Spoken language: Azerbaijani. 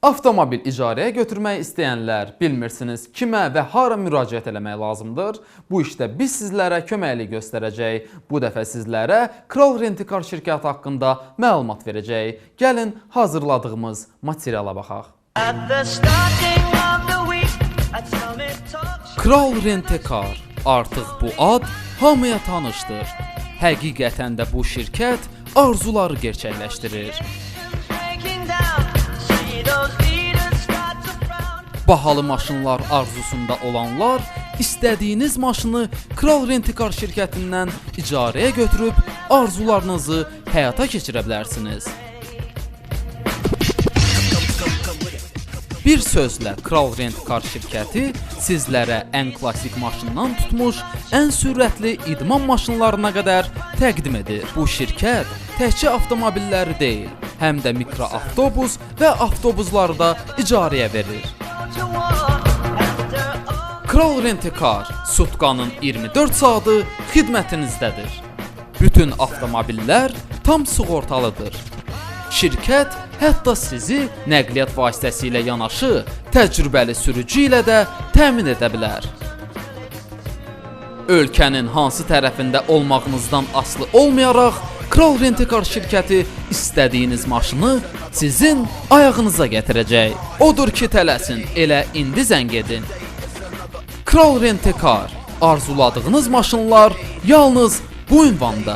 Avtomobil icarəyə götürmək istəyənlər bilmirsiniz kimə və hara müraciət eləmək lazımdır? Bu işdə biz sizlərə köməklik göstərəcək. Bu dəfə sizlərə Kral Rentikar şirkəti haqqında məlumat verəcək. Gəlin hazırladığımız materiala baxaq. Kral Rentikar, artıq bu ad hamıya tanışdır. Həqiqətən də bu şirkət arzuları gerçəkləşdirir. Bahalı maşınlar arzusunda olanlar istədiyiniz maşını Kral Rentikar şirkətindən icarəyə götürüb arzularınızı həyata keçirə bilərsiniz. Bir sözlə Kral Rentikar şirkəti sizlərə ən klassik maşından tutmuş, ən sürətli idman maşınlarına qədər təqdim edir. Bu şirkət təkcə avtomobilləri deyil, həm də mikroavtobus və avtobusları da icarəyə verir. Kral Rentikar sutkanın 24 saatı xidmətinizdədir. Bütün avtomobillər tam sığortalıdır. Şirkət hətta sizi nəqliyyat vasitəsilə yanaşı təcrübəli sürücü ilə də təmin edə bilər. Ölkənin hansı tərəfində olmağınızdan asılı olmayaraq Kral Rentikar şirkəti istədiyiniz maşını sizin ayağınıza gətirəcək. Odur ki, tələsin, elə indi zəng edin. Kral Rentikar, arzuladığınız maşınlar yalnız bu ünvanda.